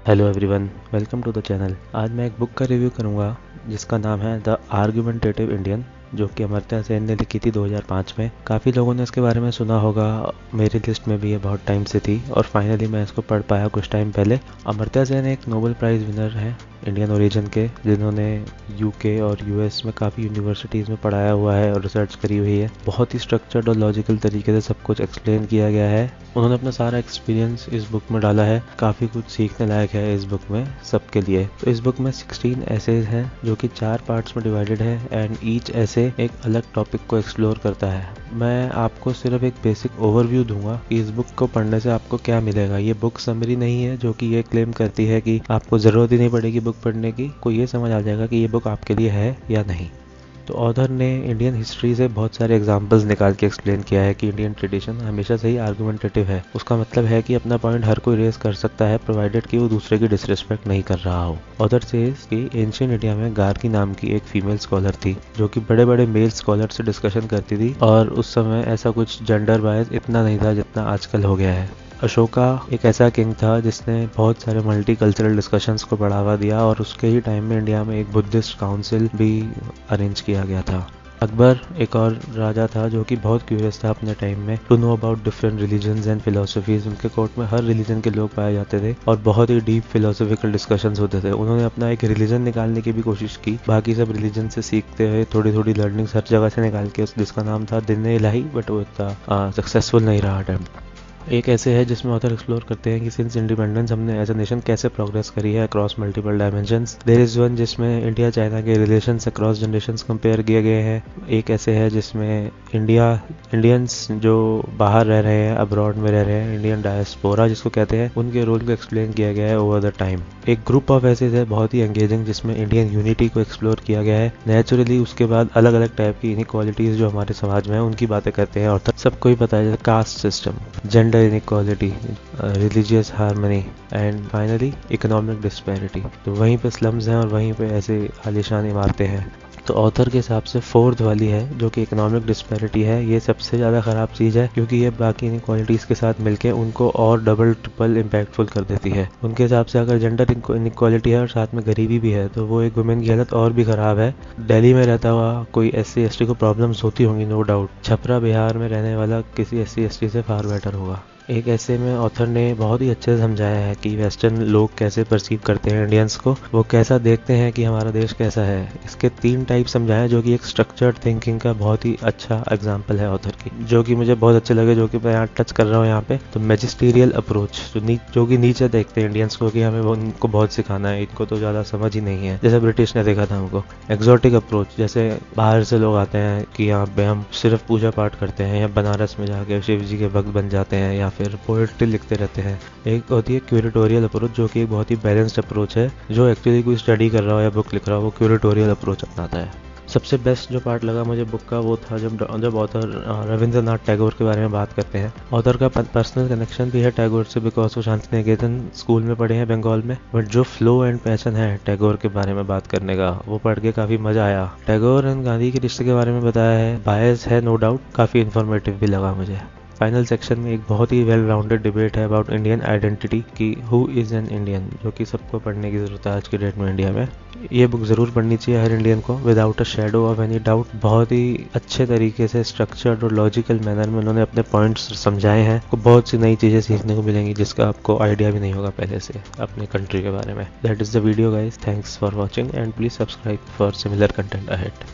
Hello everyone, welcome to the channel. आज मैं एक बुक का रिव्यू करूंगा जिसका नाम है द आर्गुमेंटेटिव इंडियन, जो कि अमर्त्य सेन ने लिखी थी 2005 में। काफ़ी लोगों ने इसके बारे में सुना होगा, मेरी लिस्ट में भी ये बहुत टाइम से थी और फाइनली मैं इसको पढ़ पाया कुछ टाइम पहले। अमर्त्य सेन एक नोबेल प्राइज़ विनर है इंडियन ओरिजिन के, जिन्होंने यूके और यूएस में काफ़ी यूनिवर्सिटीज़ में पढ़ाया हुआ है और रिसर्च करी हुई है। बहुत ही स्ट्रक्चर्ड और लॉजिकल तरीके से सब कुछ एक्सप्लेन किया गया है। उन्होंने अपना सारा एक्सपीरियंस इस बुक में डाला है। काफ़ी कुछ सीखने लायक है इस बुक में सबके लिए। तो इस बुक में 16 एसेज हैं जो कि 4 पार्ट्स में डिवाइडेड है एंड ईच ऐसे एक अलग टॉपिक को एक्सप्लोर करता है। मैं आपको सिर्फ एक बेसिक ओवरव्यू दूंगा कि इस बुक को पढ़ने से आपको क्या मिलेगा। ये बुक समरी नहीं है जो कि ये क्लेम करती है कि आपको ज़रूरत ही नहीं पड़ेगी बुक पढ़ने की। को ये समझ आ जाएगा कि ये बुक आपके लिए है या नहीं। तो ऑथर ने इंडियन हिस्ट्री से बहुत सारे एग्जाम्पल्स निकाल के एक्सप्लेन किया है कि इंडियन ट्रेडिशन हमेशा से ही आर्गुमेंटेटिव है। उसका मतलब है कि अपना पॉइंट हर कोई रेस कर सकता है, प्रोवाइडेड कि वो दूसरे की डिसरिस्पेक्ट नहीं कर रहा हो। ऑथर सेज कि एंशिएंट इंडिया में गार्गी नाम की एक फीमेल स्कॉलर थी जो कि बड़े बड़े मेल स्कॉलर से डिस्कशन करती थी, और उस समय ऐसा कुछ जेंडर बायस इतना नहीं था जितना आजकल हो गया है। अशोका एक ऐसा किंग था जिसने बहुत सारे मल्टी कल्चरल डिस्कशंस को बढ़ावा दिया, और उसके ही टाइम में इंडिया में एक बुद्धिस्ट काउंसिल भी अरेंज किया गया था। अकबर एक और राजा था जो कि बहुत क्यूरियस था अपने टाइम में to know about different religions and philosophies. उनके कोर्ट में हर रिलीजन के लोग पाए जाते थे और बहुत ही डीप फिलोसफिकल डिस्कशंस होते थे। उन्होंने अपना एक रिलीजन निकालने की भी कोशिश की, बाकी सब रिलीजन से सीखते हुए थोड़ी थोड़ी लर्निंग्स हर जगह से निकाल के, जिसका नाम था दिन इलाही, बट वो इतना सक्सेसफुल नहीं रहा अटेम्प्ट। एक ऐसे है जिसमें ऑथर एक्सप्लोर करते हैं कि सिंस इंडिपेंडेंस हमने एज अ नेशन कैसे प्रोग्रेस करी है across multiple dimensions. There is one जिसमें इंडिया चाइना के रिलेशंस अक्रॉस जनरेशंस कंपेयर किए गए हैं। एक ऐसे है जिसमें इंडियंस जो बाहर रह रहे हैं, अब्रॉड में रह रहे हैं, इंडियन डायस्पोरा जिसको कहते हैं, उनके रोल को एक्सप्लेन किया गया है ओवर द टाइम। एक ग्रुप ऑफ ऐसे है बहुत ही एंगेजिंग जिसमें इंडियन यूनिटी को एक्सप्लोर किया गया है। नेचुरली उसके बाद अलग अलग टाइप की इनइक्वालिटीज जो हमारे समाज में है उनकी बातें करते हैं ऑथर। सबको ही पता है, जैसे caste system, gender inequality, religious harmony and finally economic disparity. तो वहीं पे स्लम्स हैं और वहीं पे ऐसे आलीशान इमारतें हैं। तो ऑथर के हिसाब से फोर्थ वाली है जो कि इकोनॉमिक डिस्पैरिटी है, ये सबसे ज़्यादा ख़राब चीज़ है क्योंकि ये बाकी इनक्वालिटीज़ के साथ मिलके उनको और डबल ट्रिपल इम्पैक्टफुल कर देती है। उनके हिसाब से अगर जेंडर इनक्वालिटी है और साथ में गरीबी भी है तो वो एक वुमेन की हालत और भी ख़राब है। दिल्ली में रहता हुआ कोई SC ST को प्रॉब्लम्स होती होंगी, नो डाउट। छपरा बिहार में रहने वाला किसी SC ST से फार बेटर होगा। एक ऐसे में ऑथर ने बहुत ही अच्छे से समझाया है कि वेस्टर्न लोग कैसे परसीव करते हैं इंडियंस को, वो कैसा देखते हैं कि हमारा देश कैसा है। इसके 3 टाइप समझाए जो कि एक स्ट्रक्चर्ड थिंकिंग का बहुत ही अच्छा एग्जांपल है ऑथर की, जो कि मुझे बहुत अच्छे लगे, जो कि मैं यहाँ टच कर रहा हूँ यहाँ पे। तो मैजिस्टीरियल अप्रोच, जो कि नीचे देखते हैं इंडियंस को कि हमें उनको बहुत सिखाना है, इनको तो ज़्यादा समझ ही नहीं है, जैसे ब्रिटिश ने देखा था हमको। एक्सोटिक अप्रोच, जैसे बाहर से लोग आते हैं कि यहाँ पे हम सिर्फ पूजा पाठ करते हैं या बनारस में जाके शिव जी के भक्त बन जाते हैं या फिर पोएट्री लिखते रहते हैं। एक होती है क्यूरेटोरियल अप्रोच जो कि एक बहुत ही बैलेंस्ड अप्रोच है, जो एक्चुअली कोई स्टडी कर रहा हो या बुक लिख रहा हो वो क्यूरेटोरियल अप्रोच अपनाता है। सबसे बेस्ट जो पार्ट लगा मुझे बुक का वो था जब ऑथर रविंद्रनाथ टैगोर के बारे में बात करते हैं। ऑथर का पर्सनल कनेक्शन भी है टैगोर से, बिकॉज वो शांति निकेतन स्कूल में पढ़े हैं बंगाल में। बट जो फ्लो एंड पैशन है टैगोर के बारे में बात करने का, वो पढ़ के काफ़ी मज़ा आया। टैगोर एंड गांधी के रिश्ते के बारे में बताया है, बायस है नो डाउट, काफ़ी इन्फॉर्मेटिव भी लगा मुझे। फाइनल सेक्शन में एक बहुत ही वेल राउंडेड डिबेट है अबाउट इंडियन आइडेंटिटी की हु इज़ एन इंडियन, जो कि सबको पढ़ने की ज़रूरत है आज के डेट में इंडिया में। ये बुक ज़रूर पढ़नी चाहिए हर इंडियन को without a shadow of any doubt. बहुत ही अच्छे तरीके से स्ट्रक्चर्ड और लॉजिकल मैनर में उन्होंने अपने पॉइंट्स समझाए हैं। आपको बहुत सी नई चीज़ें सीखने को मिलेंगी जिसका आपको आइडिया भी नहीं होगा पहले से अपने कंट्री के बारे में। That is the video guys, thanks for watching and please subscribe for similar content ahead.